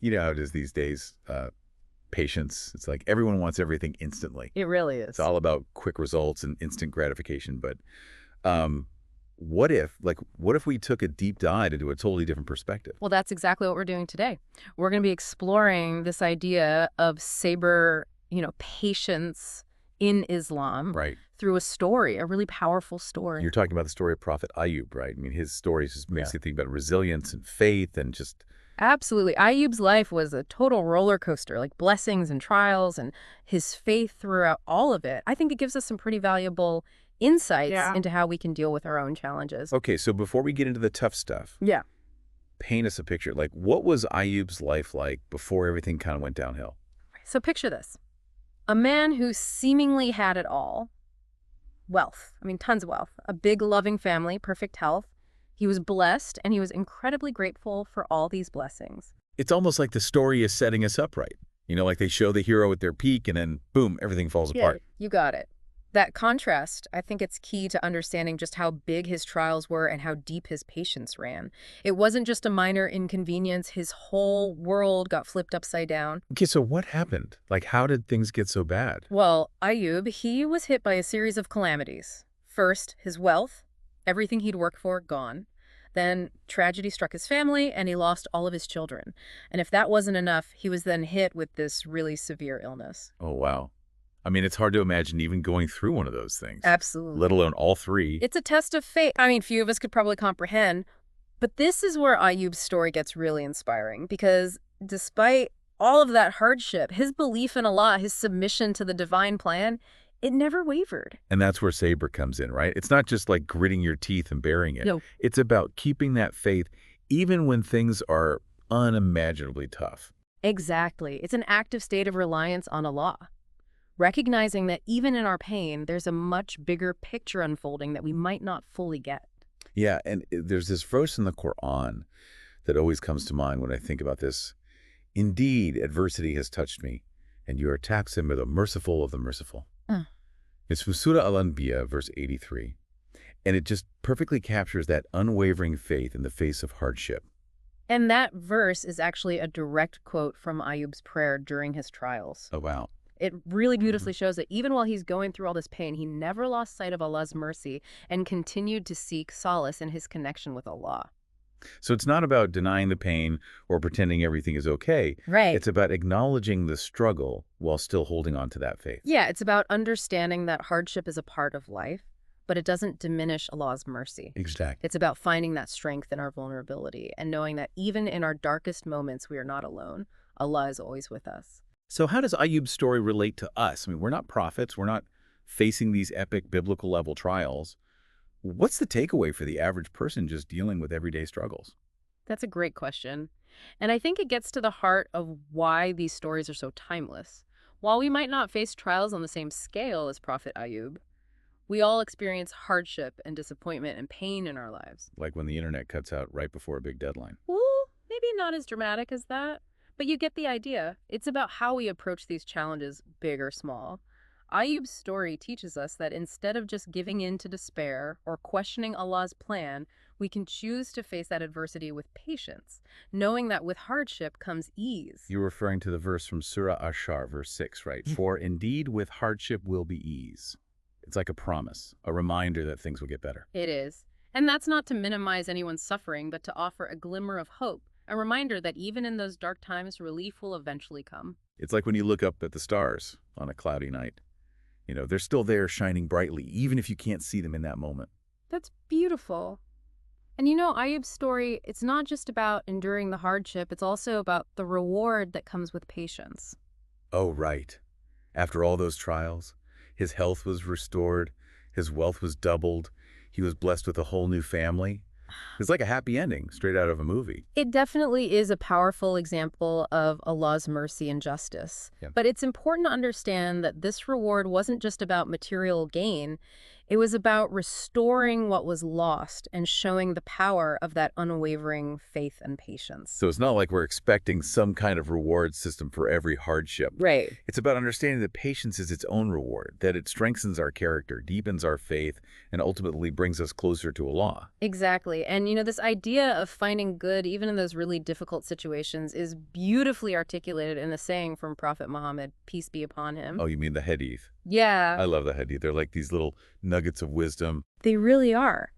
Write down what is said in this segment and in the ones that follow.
You know how it is these days, patience. It's like everyone wants everything instantly. It really It's is. all about quick results and instant gratification. But um, what if we took a deep dive into a totally different perspective? Well, that's exactly what we're doing today. We're going to be exploring this idea of Sabr, patience in Islam Right. through a story, a really powerful story. You're talking about the story of Prophet Ayyub, right? I mean, his story just Yeah. makes you think about resilience and faith and just, Absolutely. Ayyub's life was a total roller coaster, like blessings and trials, and his faith throughout all of it. I think it gives us some pretty valuable insights into how we can deal with our own challenges. okay, so before we get into the tough stuff, Yeah. paint us a picture. Like, what was Ayyub's life like before everything kind of went downhill? So picture this. A man who seemingly had it all. Wealth. I mean, tons of wealth. A big, loving family, perfect health. He was blessed, and he was incredibly grateful for all these blessings. It's almost like the story is setting us up right. You know, like they show the hero at their peak and then, boom, everything falls apart. You got it. That contrast, I think it's key to understanding just how big his trials were and how deep his patience ran. It wasn't just a minor inconvenience. His whole world got flipped upside down. Okay, so what happened? Like, how did things get so bad? Well, Ayyub, he was hit by a series of calamities. First, his wealth, everything he'd worked for, gone. Then tragedy struck his family, and he lost all of his children. And if that wasn't enough, he was then hit with this really severe illness. Oh, wow. I mean, it's hard to imagine even going through one of those things, Absolutely. let alone all three. It's a test of fate. I mean, few of us could probably comprehend. But this is where Ayyub's story gets really inspiring, because despite all of that hardship, his belief in Allah, his submission to the divine plan, it never wavered. And that's where Sabr comes in, right? It's not just like gritting your teeth and bearing it. No. It's about keeping that faith even when things are unimaginably tough. Exactly. It's an active state of reliance on Allah. Recognizing that even in our pain, there's a much bigger picture unfolding that we might not fully get. Yeah, and there's this verse in the Quran that always comes to mind when I think about this. Indeed, adversity has touched me, and you are taxing by the merciful of the merciful. It's from Surah Al-Anbiya, verse 83. And it just perfectly captures that unwavering faith in the face of hardship. And that verse is actually a direct quote from Ayyub's prayer during his trials. Oh, wow. It really beautifully shows that even while he's going through all this pain, he never lost sight of Allah's mercy and continued to seek solace in his connection with Allah. So it's not about denying the pain or pretending everything is okay. Right. It's about acknowledging the struggle while still holding on to that faith. Yeah, it's about understanding that hardship is a part of life, but it doesn't diminish Allah's mercy. Exactly. It's about finding that strength in our vulnerability and knowing that even in our darkest moments, we are not alone. Allah is always with us. So how does Ayyub's story relate to us? I mean, we're not prophets. We're not facing these epic biblical level trials. What's the takeaway for the average person just dealing with everyday struggles? That's a great question. And I think it gets to the heart of why these stories are so timeless. While we might not face trials on the same scale as Prophet Ayyub, we all experience hardship and disappointment and pain in our lives. Like when the internet cuts out right before a big deadline. Well, maybe not as dramatic as that, but you get the idea. It's about how we approach these challenges, big or small. Ayyub's story teaches us that instead of just giving in to despair or questioning Allah's plan, we can choose to face that adversity with patience, knowing that with hardship comes ease. You're referring to the verse from Surah Ashar, verse 6, right? For indeed with hardship will be ease. It's like a promise, a reminder that things will get better. It is. And that's not to minimize anyone's suffering, but to offer a glimmer of hope, a reminder that even in those dark times, relief will eventually come. It's like when you look up at the stars on a cloudy night. You know, they're still there shining brightly, even if you can't see them in that moment. That's beautiful. And Ayyub's story, it's not just about enduring the hardship, it's also about the reward that comes with patience. Oh, right. After all those trials, his health was restored, his wealth was doubled, he was blessed with a whole new family. It's like a happy ending, straight out of a movie. It definitely is a powerful example of Allah's mercy and justice. Yeah. But it's important to understand that this reward wasn't just about material gain. It was about restoring what was lost and showing the power of that unwavering faith and patience. So it's not like we're expecting some kind of reward system for every hardship. Right. It's about understanding that patience is its own reward, that it strengthens our character, deepens our faith, and ultimately brings us closer to Allah. Exactly. And, this idea of finding good, even in those really difficult situations, is beautifully articulated in a saying from Prophet Muhammad, peace be upon him. Oh, you mean the Hadith? Yeah. I love the Hadith. They're like these little nuggets of wisdom. They really are.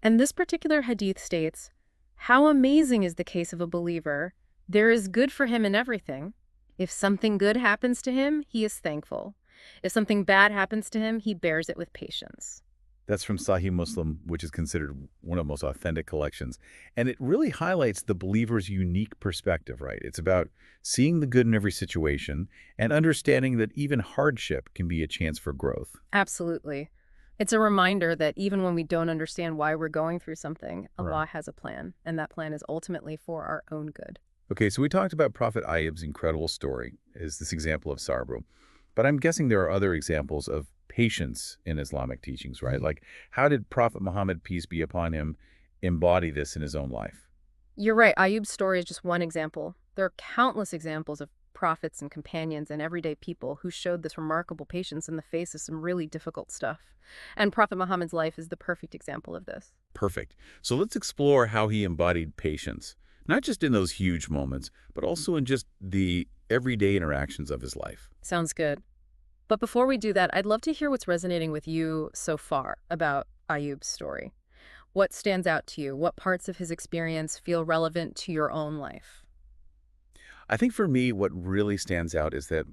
And this particular hadith states, how amazing is the case of a believer. There is good for him in everything. If something good happens to him, he is thankful. If something bad happens to him, he bears it with patience. That's from Sahih Muslim, which is considered one of the most authentic collections. And it really highlights the believer's unique perspective, right? It's about seeing the good in every situation and understanding that even hardship can be a chance for growth. Absolutely. It's a reminder that even when we don't understand why we're going through something, Allah Right. has a plan, and that plan is ultimately for our own good. Okay, so we talked about Prophet Ayyub's incredible story as this example of Sabr. But I'm guessing there are other examples of patience in Islamic teachings, right? Like, how did Prophet Muhammad, peace be upon him, embody this in his own life? You're right. Ayyub's story is just one example. There are countless examples of prophets and companions and everyday people who showed this remarkable patience in the face of some really difficult stuff. And Prophet Muhammad's life is the perfect example of this. Perfect. So let's explore how he embodied patience, not just in those huge moments, but also in just the everyday interactions of his life. Sounds good. But before we do that, I'd love to hear what's resonating with you so far about Ayyub's story. What stands out to you? What parts of his experience feel relevant to your own life? I think for me, what really stands out is that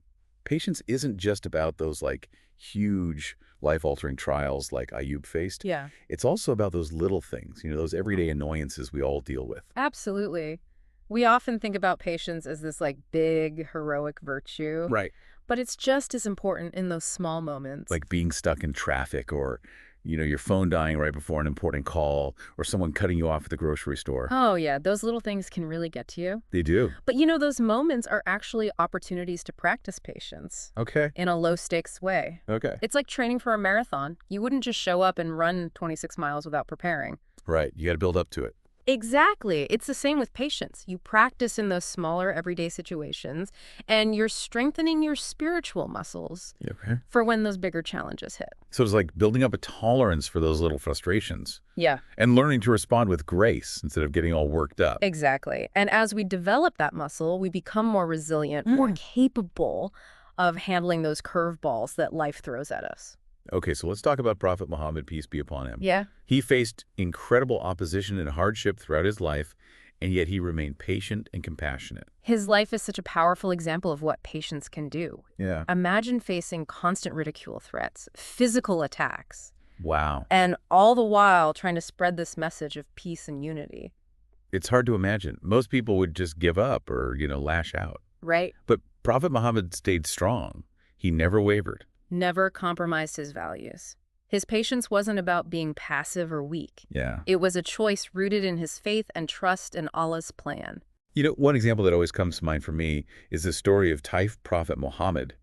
patience isn't just about those like huge life-altering trials like Ayyub faced. Yeah. It's also about those little things, those everyday annoyances we all deal with. Absolutely. We often think about patience as this big heroic virtue, Right. but it's just as important in those small moments. Like being stuck in traffic or, your phone dying right before an important call or someone cutting you off at the grocery store. Oh yeah, those little things can really get to you. They do. But those moments are actually opportunities to practice patience Okay. in a low stakes way. Okay. It's like training for a marathon. You wouldn't just show up and run 26 miles without preparing. Right. You got to build up to it. Exactly. It's the same with patience. You practice in those smaller everyday situations, and you're strengthening your spiritual muscles Okay. for when those bigger challenges hit. So it's like building up a tolerance for those little frustrations Yeah, and learning to respond with grace instead of getting all worked up. exactly. And as we develop that muscle, we become more resilient, more capable of handling those curveballs that life throws at us. Okay, so let's talk about Prophet Muhammad, peace be upon him. Yeah. He faced incredible opposition and hardship throughout his life, and yet he remained patient and compassionate. His life is such a powerful example of what patience can do. Yeah. Imagine facing constant ridicule threats, physical attacks, Wow. and all the while trying to spread this message of peace and unity. It's hard to imagine. Most people would just give up or, lash out. Right? But Prophet Muhammad stayed strong. He never wavered. Never compromised his values. His patience wasn't about being passive or weak. Yeah. It was a choice rooted in his faith and trust in Allah's plan. One example that always comes to mind for me is the story of Taif Prophet Muhammad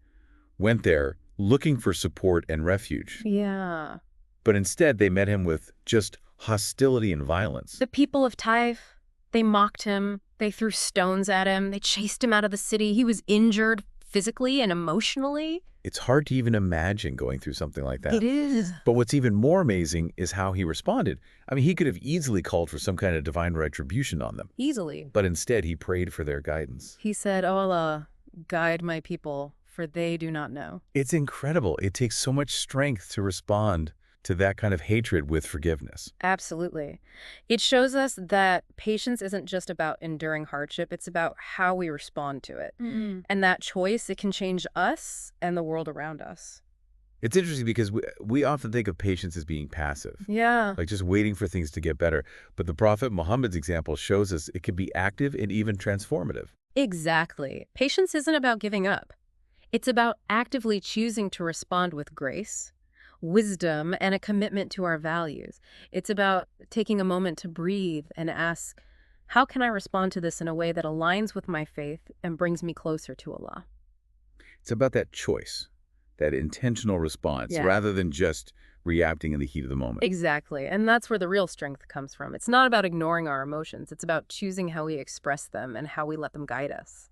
went there looking for support and refuge. Yeah. But instead, they met him with just hostility and violence. The people of Taif, they mocked him. They threw stones at him. They chased him out of the city. He was injured physically and emotionally. It's hard to even imagine going through something like that. It is. But what's even more amazing is how he responded. I mean, he could have easily called for some kind of divine retribution on them. Easily. But instead, he prayed for their guidance. He said, "O Allah, guide my people, for they do not know." It's incredible. It takes so much strength to respond to that kind of hatred with forgiveness. Absolutely. It shows us that patience isn't just about enduring hardship, it's about how we respond to it. And that choice, it can change us and the world around us. It's interesting because we often think of patience as being passive, Yeah. like just waiting for things to get better. But the Prophet Muhammad's example shows us it can be active and even transformative. Exactly. Patience isn't about giving up. It's about actively choosing to respond with grace, wisdom, and a commitment to our values. It's about taking a moment to breathe and ask, how can I respond to this in a way that aligns with my faith and brings me closer to Allah? It's about that choice, that intentional response, Yeah. rather than just reacting in the heat of the moment. Exactly. And that's where the real strength comes from. It's not about ignoring our emotions. It's about choosing how we express them and how we let them guide us.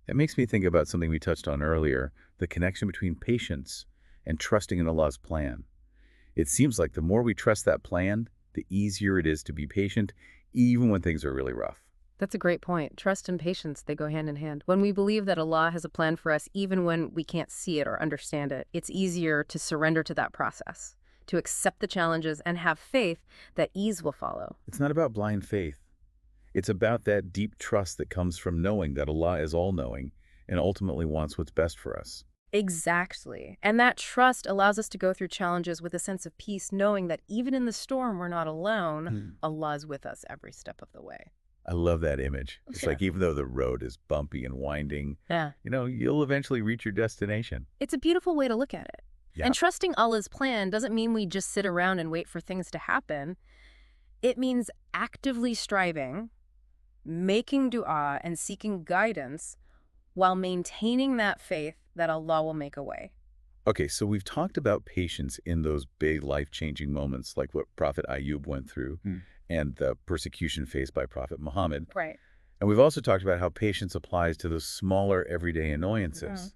That makes me think about something we touched on earlier, the connection between patience and trusting in Allah's plan. It seems like the more we trust that plan, the easier it is to be patient, even when things are really rough. That's a great point. Trust and patience, they go hand in hand. When we believe that Allah has a plan for us, even when we can't see it or understand it, it's easier to surrender to that process, to accept the challenges and have faith that ease will follow. It's not about blind faith. It's about that deep trust that comes from knowing that Allah is all-knowing and ultimately wants what's best for us. Exactly. And that trust allows us to go through challenges with a sense of peace, knowing that even in the storm, we're not alone. Allah's with us every step of the way. I love that image. It's Yeah. like even though the road is bumpy and winding, Yeah. you'll eventually reach your destination. It's a beautiful way to look at it. Yeah. And trusting Allah's plan doesn't mean we just sit around and wait for things to happen. It means actively striving, making dua, and seeking guidance while maintaining that faith that Allah will make a way. Okay, so we've talked about patience in those big life-changing moments like what Prophet Ayyub went through and the persecution faced by Prophet Muhammad. Right. And we've also talked about how patience applies to those smaller everyday annoyances.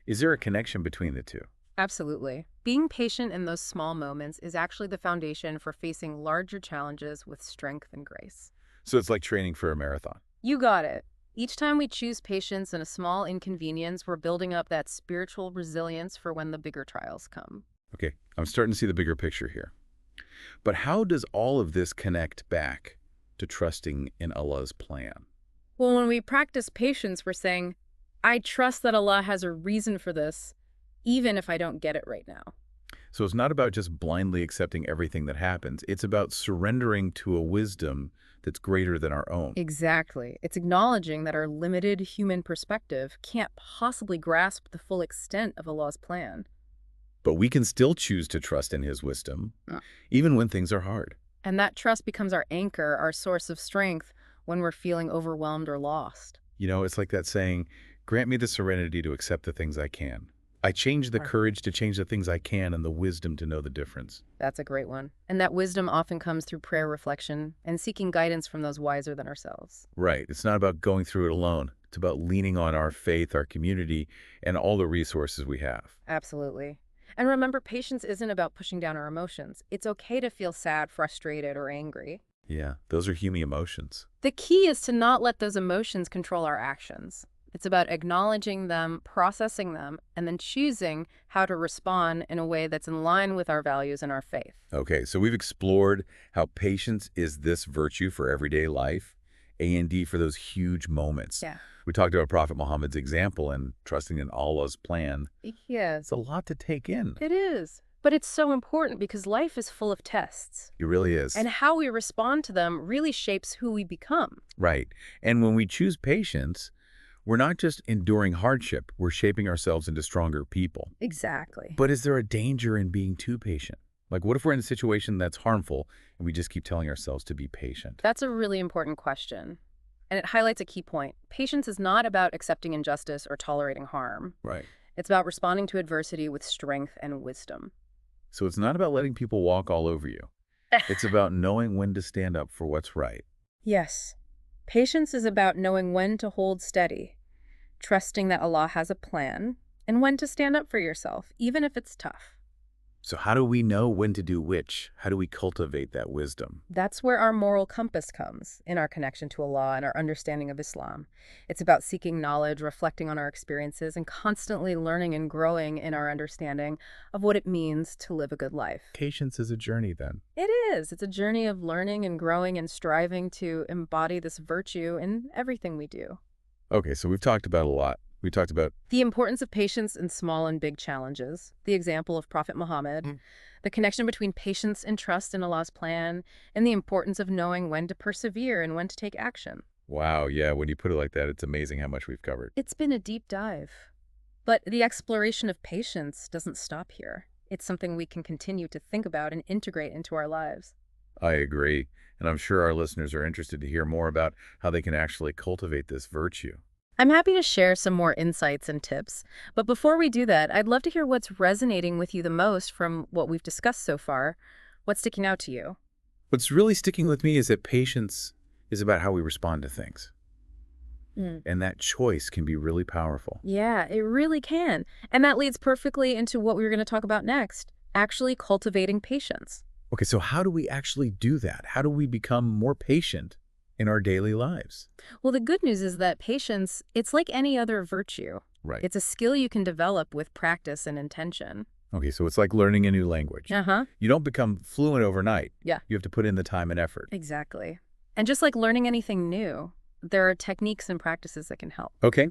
Is there a connection between the two? Absolutely. Being patient in those small moments is actually the foundation for facing larger challenges with strength and grace. So it's like training for a marathon. You got it. Each time we choose patience in a small inconvenience, we're building up that spiritual resilience for when the bigger trials come. Okay, I'm starting to see the bigger picture here. But how does all of this connect back to trusting in Allah's plan? Well, when we practice patience, we're saying, I trust that Allah has a reason for this, even if I don't get it right now. So it's not about just blindly accepting everything that happens. It's about surrendering to a wisdom that's greater than our own. Exactly. It's acknowledging that our limited human perspective can't possibly grasp the full extent of Allah's plan. But we can still choose to trust in His wisdom, even when things are hard. And that trust becomes our anchor, our source of strength when we're feeling overwhelmed or lost. It's like that saying, grant me the serenity to accept the things I can. I change the courage to change the things I can and the wisdom to know the difference. That's a great one. And that wisdom often comes through prayer reflection and seeking guidance from those wiser than ourselves. Right. It's not about going through it alone. It's about leaning on our faith, our community, and all the resources we have. Absolutely. And remember, patience isn't about pushing down our emotions. It's okay to feel sad, frustrated, or angry. Yeah, those are human emotions. The key is to not let those emotions control our actions. It's about acknowledging them, processing them, and then choosing how to respond in a way that's in line with our values and our faith. Okay, so we've explored how patience is this virtue for everyday life, and for those huge moments. Yeah. We talked about Prophet Muhammad's example and trusting in Allah's plan. Yes, It's a lot to take in. it is. But it's so important because life is full of tests. It really is. And how we respond to them really shapes who we become. Right. And when we choose patience, we're not just enduring hardship, we're shaping ourselves into stronger people. Exactly. But is there a danger in being too patient? Like, what if we're in a situation that's harmful and we just keep telling ourselves to be patient? That's a really important question. And it highlights a key point. Patience is not about accepting injustice or tolerating harm. Right. It's about responding to adversity with strength and wisdom. So it's not about letting people walk all over you. It's about knowing when to stand up for what's right. Yes. Patience is about knowing when to hold steady, trusting that Allah has a plan, and when to stand up for yourself, even if it's tough. So how do we know when to do which? How do we cultivate that wisdom? That's where our moral compass comes, in our connection to Allah and our understanding of Islam. It's about seeking knowledge, reflecting on our experiences, and constantly learning and growing in our understanding of what it means to live a good life. Patience is a journey then. It is. It's a journey of learning and growing and striving to embody this virtue in everything we do. Okay, so we've talked about a lot. We talked about The importance of patience in small and big challenges, the example of Prophet Muhammad, the connection between patience and trust in Allah's plan, and the importance of knowing when to persevere and when to take action. wow, yeah, when you put it like that, it's amazing how much we've covered. It's been a deep dive. But the exploration of patience doesn't stop here. It's something we can continue to think about and integrate into our lives. I agree. And I'm sure our listeners are interested to hear more about how they can actually cultivate this virtue. I'm happy to share some more insights and tips, but before we do that, I'd love to hear what's resonating with you the most from what we've discussed so far. What's sticking out to you? What's really sticking with me is that patience is about how we respond to things. Mm. And that choice can be really powerful. Yeah, it really can. And that leads perfectly into what we were going to talk about next, actually cultivating patience. Okay, so how do we actually do that? How do we become more patient in our daily lives? Well, the good news is that patience, it's like any other virtue. Right. It's a skill you can develop with practice and intention. Okay, so it's like learning a new language. Uh-huh. You don't become fluent overnight. Yeah. You have to put in the time and effort. Exactly. And just like learning anything new, there are techniques and practices that can help. Okay,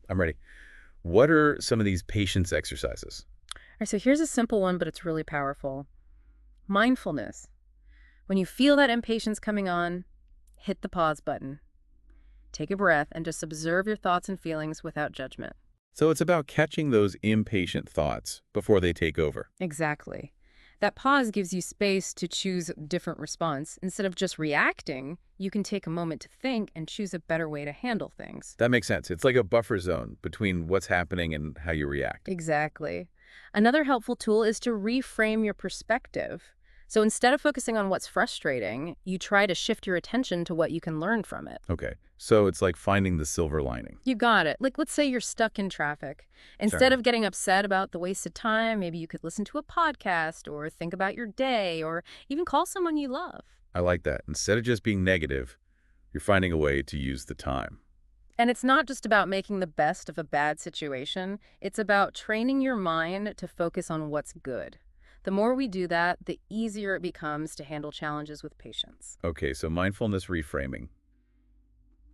I'm ready. What are some of these patience exercises? All right, so here's a simple one, but it's really powerful. Mindfulness. When you feel that impatience coming on, hit the pause button. Take a breath and just observe your thoughts and feelings without judgment. So it's about catching those impatient thoughts before they take over. Exactly. That pause gives you space to choose a different response. Instead of just reacting, you can take a moment to think and choose a better way to handle things. That makes sense. It's like a buffer zone between what's happening and how you react. Exactly. Another helpful tool is to reframe your perspective. So instead of focusing on what's frustrating, you try to shift your attention to what you can learn from it. Okay, so it's like finding the silver lining. You got it. Like, let's say you're stuck in traffic. Instead of getting upset about the wasted time, maybe you could listen to a podcast or think about your day or even call someone you love. I like that. Instead of just being negative, you're finding a way to use the time. And it's not just about making the best of a bad situation. It's about training your mind to focus on what's good. The more we do that, the easier it becomes to handle challenges with patience. Okay, so mindfulness reframing.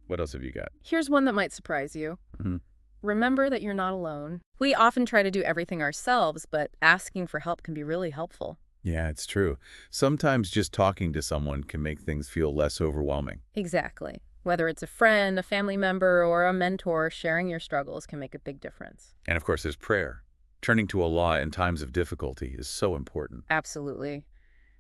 What else have you got? Here's one that might surprise you. Mhm. Remember that you're not alone. We often try to do everything ourselves, but asking for help can be really helpful. Yeah, it's true. Sometimes just talking to someone can make things feel less overwhelming. Exactly. Whether it's a friend, a family member, or a mentor, sharing your struggles can make a big difference. And of course, there's prayer. Turning to Allah in times of difficulty is so important. Absolutely.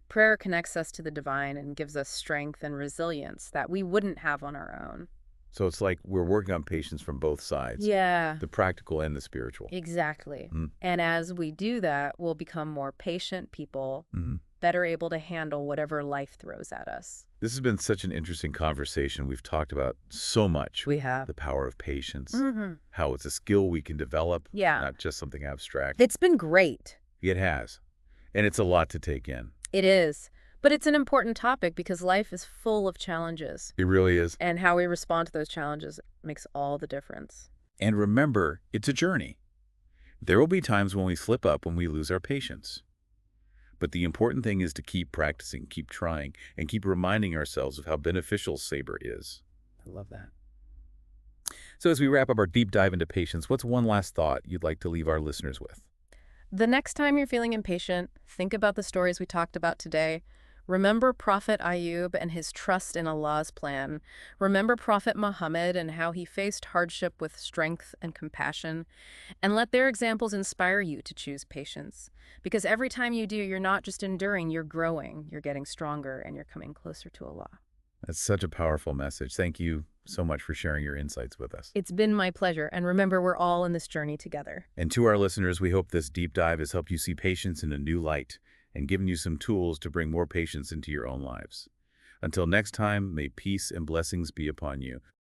Prayer connects us to the divine and gives us strength and resilience that we wouldn't have on our own. So it's like we're working on patience from both sides, Yeah, the practical and the spiritual. exactly. Mm. And as we do that, we'll become more patient people, Mhm. better able to handle whatever life throws at us. This has been such an interesting conversation. We've talked about so much. We have. The power of patience, Mm-hmm. how it's a skill we can develop, Yeah. not just something abstract. It's been great. It has. And it's a lot to take in. It is. But it's an important topic because life is full of challenges. It really is. And how we respond to those challenges makes all the difference. And remember, it's a journey. There will be times when we slip up, when we lose our patience. But the important thing is to keep practicing, keep trying, and keep reminding ourselves of how beneficial Sabr is. I love that. So as we wrap up our deep dive into patience, what's one last thought you'd like to leave our listeners with? The next time you're feeling impatient, think about the stories we talked about today. Remember Prophet Ayyub and his trust in Allah's plan. Remember Prophet Muhammad and how he faced hardship with strength and compassion. And let their examples inspire you to choose patience. Because every time you do, you're not just enduring, you're growing, you're getting stronger, and you're coming closer to Allah. That's such a powerful message. Thank you so much for sharing your insights with us. It's been my pleasure. And remember, we're all in this journey together. And to our listeners, we hope this deep dive has helped you see patience in a new light and given you some tools to bring more patience into your own lives. Until next time, may peace and blessings be upon you.